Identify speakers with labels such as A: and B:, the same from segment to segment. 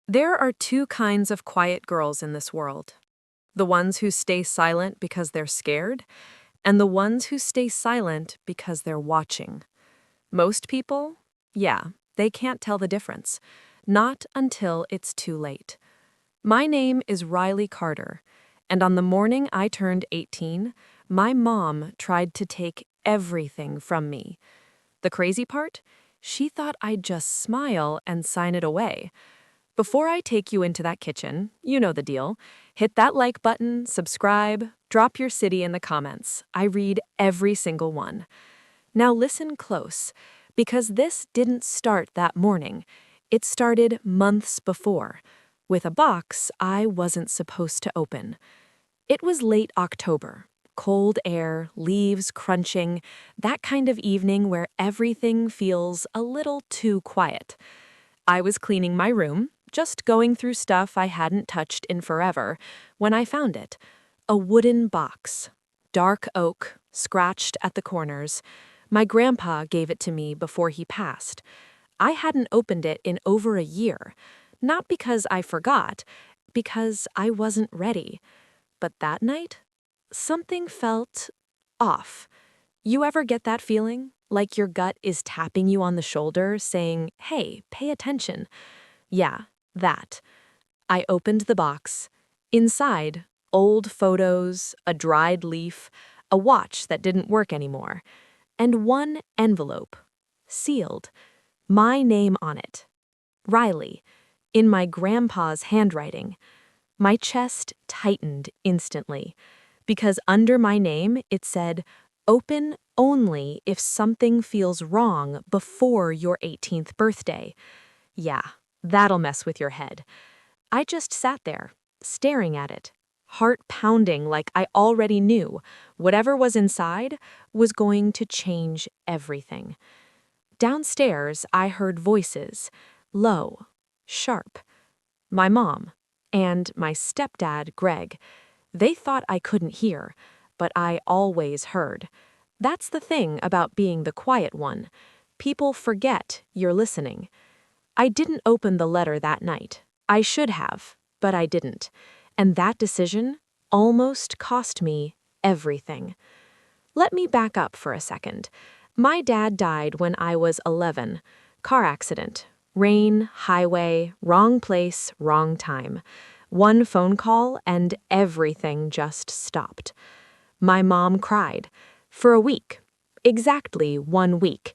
A: There are two kinds of quiet girls in this world: the ones who stay silent because they're scared, and the ones who stay silent because they're watching. Most people, yeah, they can't tell the difference. Not until it's too late. My name is Riley Carter, and on the morning I turned 18, my mom tried to take everything from me. The crazy part? She thought I'd just smile and sign it away. Before I take you into that kitchen, you know the deal. Hit that like button, subscribe, drop your city in the comments. I read every single one. Now listen close, because this didn't start that morning. It started months before, with a box I wasn't supposed to open. It was late October. Cold air, leaves crunching, that kind of evening where everything feels a little too quiet. I was cleaning my room, just going through stuff I hadn't touched in forever, when I found it. A wooden box. Dark oak, scratched at the corners. My grandpa gave it to me before he passed. I hadn't opened it in over a year. Not because I forgot, because I wasn't ready. But that night, something felt off. You ever get that feeling? Like your gut is tapping you on the shoulder, saying, "Hey, pay attention." Yeah, that. I opened the box. Inside, old photos, a dried leaf, a watch that didn't work anymore, and one envelope. Sealed. My name on it. Riley. In my grandpa's handwriting. My chest tightened instantly, because under my name it said, "Open only if something feels wrong before your 18th birthday." Yeah, that'll mess with your head. I just sat there, staring at it, heart pounding like I already knew whatever was inside was going to change everything. Downstairs, I heard voices, low, sharp. My mom and my stepdad, Greg. They thought I couldn't hear, but I always heard. That's the thing about being the quiet one. People forget you're listening. I didn't open the letter that night. I should have, but I didn't. And that decision almost cost me everything. Let me back up for a second. My dad died when I was 11. Car accident. Rain, highway, wrong place, wrong time. One phone call and everything just stopped. My mom cried. For a week. Exactly 1 week.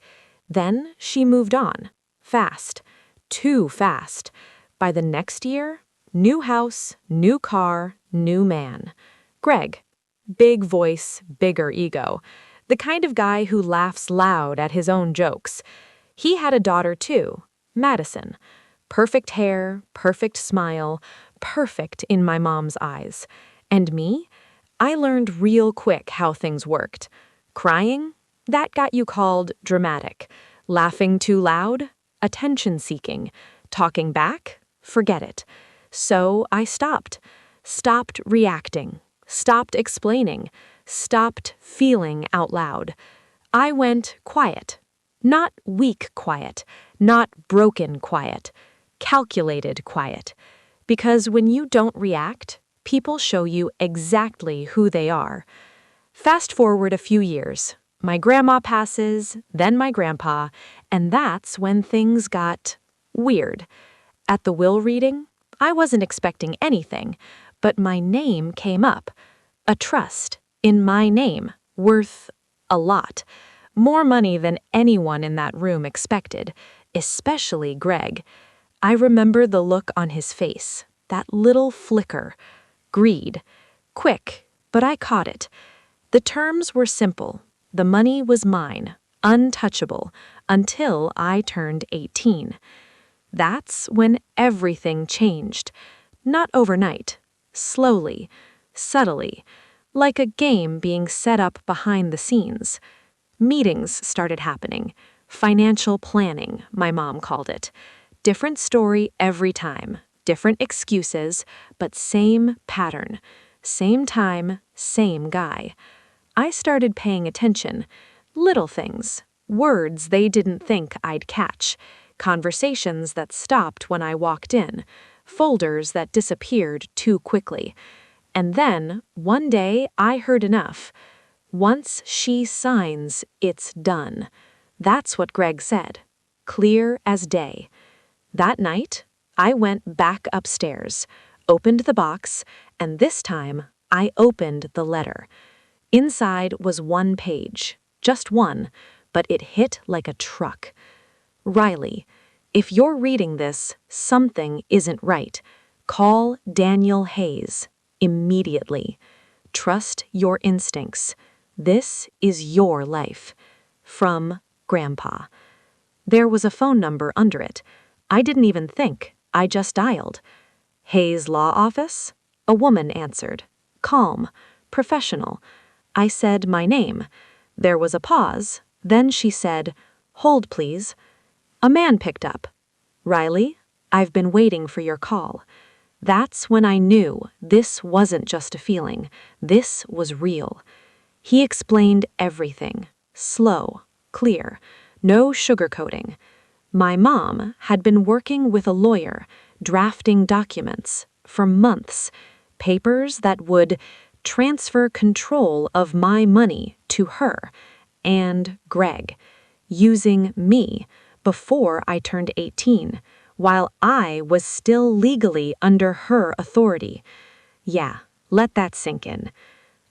A: Then she moved on. Fast. Too fast. By the next year, new house, new car, new man. Greg. Big voice, bigger ego. The kind of guy who laughs loud at his own jokes. He had a daughter too, Madison. Perfect hair, perfect smile, perfect in my mom's eyes. And me? I learned real quick how things worked. Crying? That got you called dramatic. Laughing too loud? Attention-seeking. Talking back? Forget it. So I stopped. Stopped reacting. Stopped explaining. Stopped feeling out loud. I went quiet. Not weak quiet. Not broken quiet. Calculated quiet. Because when you don't react, people show you exactly who they are. Fast forward a few years. My grandma passes, then my grandpa, and that's when things got weird. At the will reading, I wasn't expecting anything, but my name came up. A trust, in my name, worth a lot. More money than anyone in that room expected, especially Greg. I remember the look on his face, that little flicker. Greed. Quick, but I caught it. The terms were simple. The money was mine, untouchable, until I turned 18. That's when everything changed. Not overnight. Slowly. Subtly. Like a game being set up behind the scenes. Meetings started happening. Financial planning, my mom called it. Different story every time. Different excuses, but same pattern. Same time, same guy. I started paying attention. Little things. Words they didn't think I'd catch. Conversations that stopped when I walked in. folders that disappeared too quickly. And then, one day, I heard enough. Once she signs, it's done. That's what Greg said. Clear as day. That night, I went back upstairs, opened the box, and this time, I opened the letter. Inside was one page, just one, but it hit like a truck. Riley, if you're reading this, something isn't right. Call Daniel Hayes immediately. Trust your instincts. This is your life. From Grandpa. There was a phone number under it. I didn't even think. I just dialed. Hayes Law Office? A woman answered. Calm. Professional. I said my name. There was a pause. Then she said, "Hold, please." A man picked up. "Riley, I've been waiting for your call." That's when I knew this wasn't just a feeling. This was real. He explained everything. Slow, clear, no sugarcoating. My mom had been working with a lawyer, drafting documents, for months, papers that would transfer control of my money to her and Greg, using me before I turned 18, while I was still legally under her authority. Yeah, let that sink in.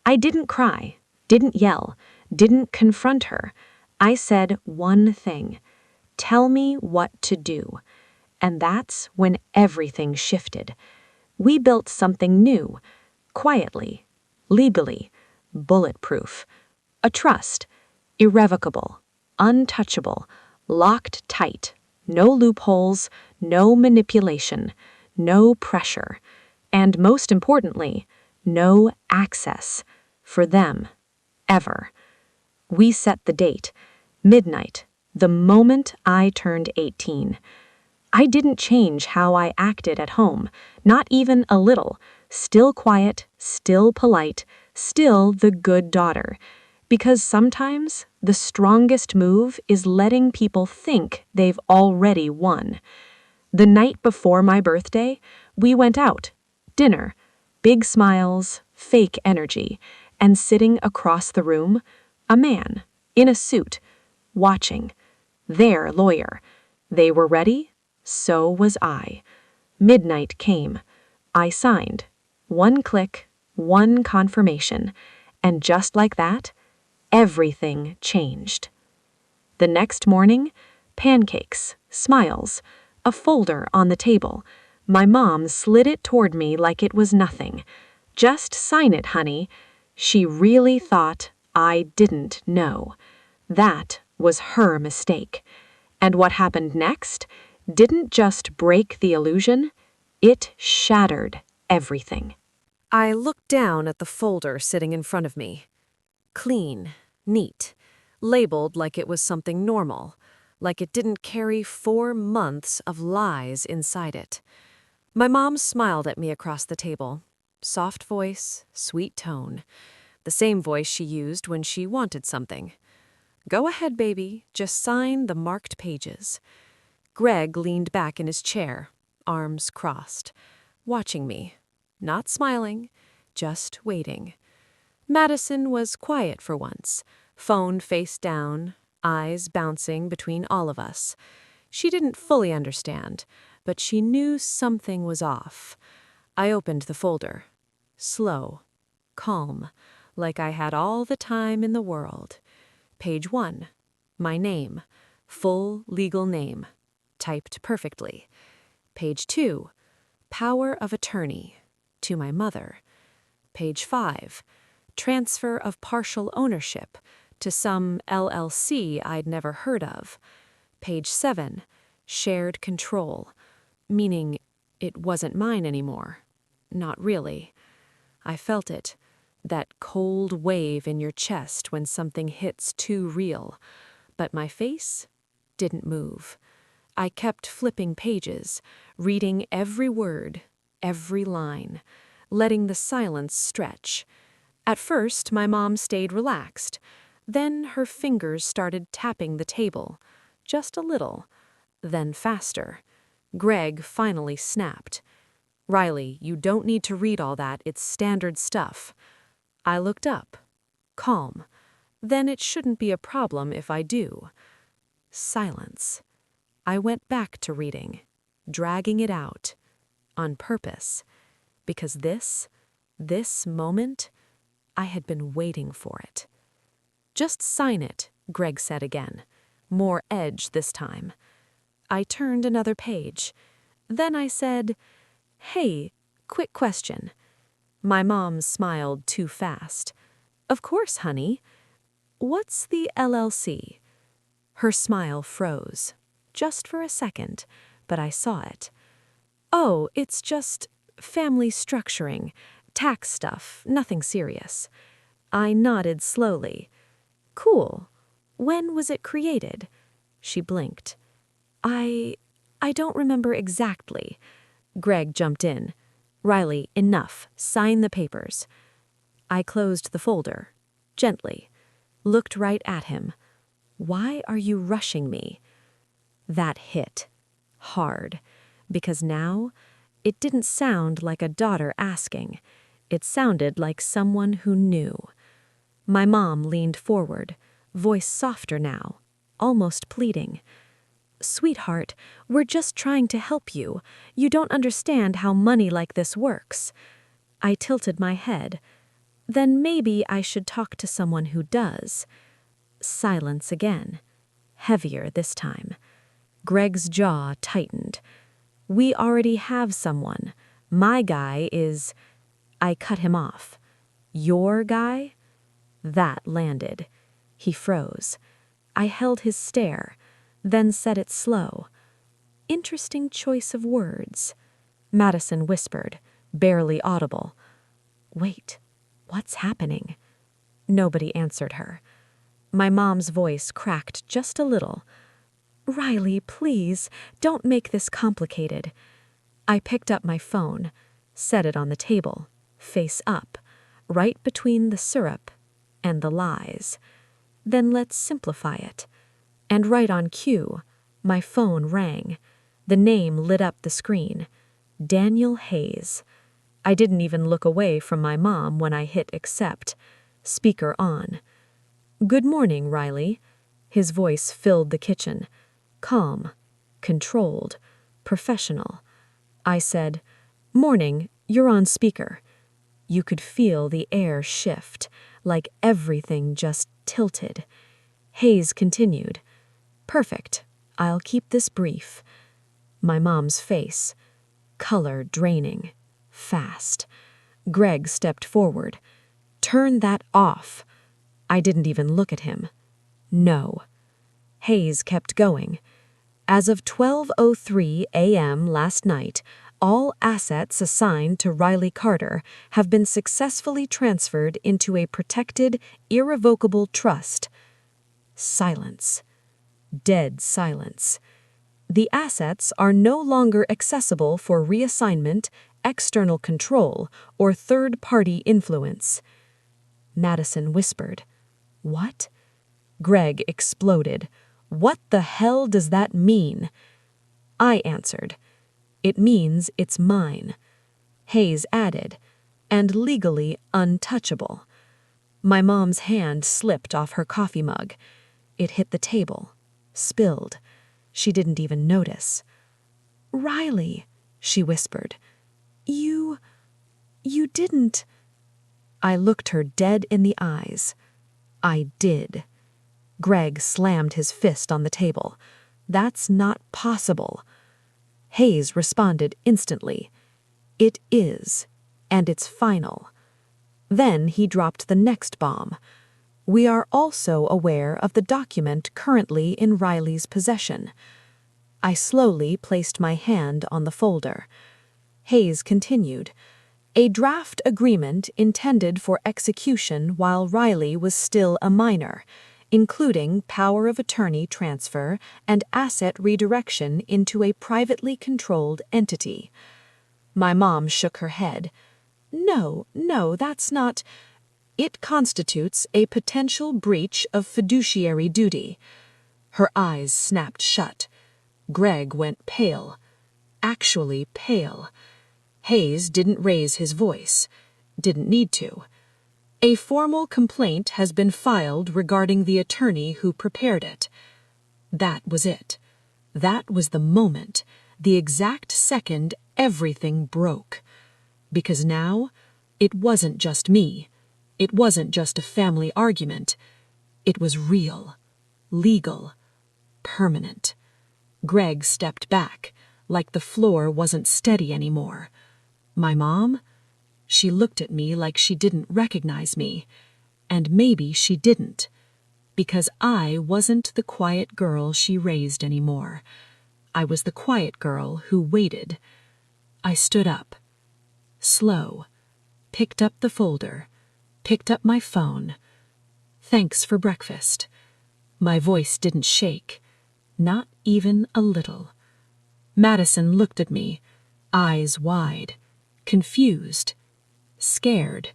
A: I didn't cry, didn't yell, didn't confront her. I said one thing. Tell me what to do. And that's when everything shifted. We built something new, quietly, legally, bulletproof. A trust, irrevocable, untouchable, locked tight, no loopholes, no manipulation, no pressure, and most importantly, no access for them, ever. We set the date, midnight, the moment I turned 18. I didn't change how I acted at home, not even a little. Still quiet, still polite, still the good daughter. Because sometimes the strongest move is letting people think they've already won. The night before my birthday, we went out. Dinner. Big smiles, fake energy, and sitting across the room, a man, in a suit, watching. Their lawyer. They were ready. So was I. Midnight came. I signed. One click, one confirmation. And just like that, everything changed. The next morning, pancakes, smiles, a folder on the table. My mom slid it toward me like it was nothing. Just sign it, honey. She really thought I didn't know. That was her mistake. And what happened next didn't just break the illusion, it shattered everything. I looked down at the folder sitting in front of me. Clean, neat, labeled like it was something normal, like it didn't carry 4 months of lies inside it. My mom smiled at me across the table. Soft voice, sweet tone. The same voice she used when she wanted something. Go ahead, baby, just sign the marked pages. Greg leaned back in his chair, arms crossed, watching me, not smiling, just waiting. Madison was quiet for once, phone face down, eyes bouncing between all of us. She didn't fully understand, but she knew something was off. I opened the folder. Slow, calm, like I had all the time in the world. Page 1. My name. Full legal name. Typed perfectly. Page 2. Power of attorney. To my mother. Page 5. Transfer of partial ownership to some LLC I'd never heard of. Page 7. Shared control. Meaning it wasn't mine anymore. Not really. I felt it. That cold wave in your chest when something hits too real. But my face didn't move. I kept flipping pages, reading every word, every line, letting the silence stretch. At first, my mom stayed relaxed. Then her fingers started tapping the table, just a little, then faster. Greg finally snapped. Riley, you don't need to read all that, it's standard stuff. I looked up. Calm. Then it shouldn't be a problem if I do. Silence. I went back to reading, dragging it out, on purpose, because this moment, I had been waiting for it. Just sign it, Greg said again, more edge this time. I turned another page. Then I said, "Hey, quick question." My mom smiled too fast. "Of course, honey. What's the LLC?" Her smile froze, just for a second, but I saw it. "Oh, it's just family structuring, tax stuff, nothing serious." I nodded slowly. "Cool. When was it created?" She blinked. I don't remember exactly." Greg jumped in. "Riley, enough. Sign the papers." I closed the folder, gently, looked right at him. "Why are you rushing me?" That hit. Hard. Because now, it didn't sound like a daughter asking. It sounded like someone who knew. My mom leaned forward, voice softer now, almost pleading. "Sweetheart, we're just trying to help you. You don't understand how money like this works." I tilted my head. "Then maybe I should talk to someone who does." Silence again. Heavier this time. Greg's jaw tightened. "We already have someone. My guy is—" I cut him off. "Your guy?" That landed. He froze. I held his stare, then said it slow. "Interesting choice of words." Madison whispered, barely audible. "Wait, what's happening?" Nobody answered her. My mom's voice cracked just a little. "Riley, please, don't make this complicated." I picked up my phone, set it on the table, face up, right between the syrup and the lies. Then let's simplify it. And right on cue, my phone rang. The name lit up the screen. Daniel Hayes. I didn't even look away from my mom when I hit accept. Speaker on. "Good morning, Riley." His voice filled the kitchen. Calm, controlled, professional. I said, "Morning, you're on speaker." You could feel the air shift, like everything just tilted. Hayes continued. "Perfect. I'll keep this brief." My mom's face. Color draining. Fast. Greg stepped forward. "Turn that off." I didn't even look at him. "No." Hayes kept going. "As of 12:03 a.m. last night, all assets assigned to Riley Carter have been successfully transferred into a protected, irrevocable trust." Silence. Dead silence. "The assets are no longer accessible for reassignment, external control, or third-party influence." Madison whispered. "What?" Greg exploded. "What the hell does that mean?" I answered. "It means it's mine." Hayes added, "and legally untouchable." My mom's hand slipped off her coffee mug. It hit the table. Spilled. She didn't even notice. "Riley," she whispered. You didn't." I looked her dead in the eyes. I did. Greg slammed his fist on the table. "That's not possible." Hayes responded instantly. "It is, and it's final." Then he dropped the next bomb. "We are also aware of the document currently in Riley's possession." I slowly placed my hand on the folder. Hayes continued. "A draft agreement intended for execution while Riley was still a minor, including power of attorney transfer and asset redirection into a privately controlled entity." My mom shook her head. No, that's not." "It constitutes a potential breach of fiduciary duty." Her eyes snapped shut. Greg went pale. Actually pale.
B: Hayes didn't raise his voice. Didn't need to. A formal complaint has been filed regarding the attorney who prepared it. That was it. That was the moment, the exact second everything broke. Because now, it wasn't just me. It wasn't just a family argument. It was real, legal, permanent. Greg stepped back, like the floor wasn't steady anymore. My mom? She looked at me like she didn't recognize me. And maybe she didn't. Because I wasn't the quiet girl she raised anymore. I was the quiet girl who waited. I stood up. Slow. Picked up the folder. Picked up my phone. Thanks for breakfast. My voice didn't shake. Not even a little. Madison looked at me, eyes wide, confused, scared.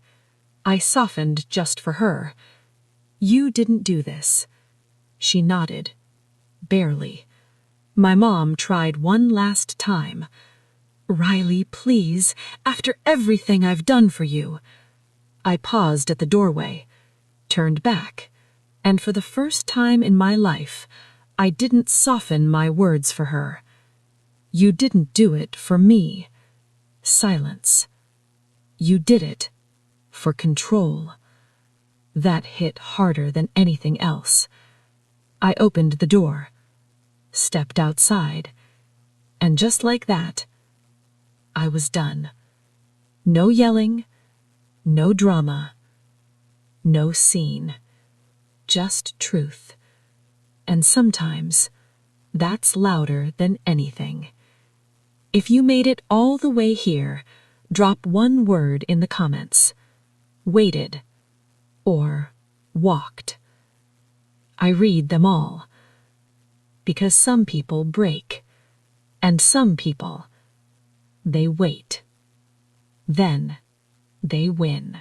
B: I softened just for her. You didn't do this. She nodded. Barely. My mom tried one last time. Riley, please, after everything I've done for you. I paused at the doorway, turned back, and for the first time in my life, I didn't soften my words for her. You didn't do it for me. Silence. You did it for control. That hit harder than anything else. I opened the door, stepped outside, and just like that, I was done. No yelling, no drama, no scene. Just truth. And sometimes, that's louder than anything. If you made it all the way here, drop one word in the comments. Waited. Or walked. I read them all. Because some people break. And some people, they wait. Then they win.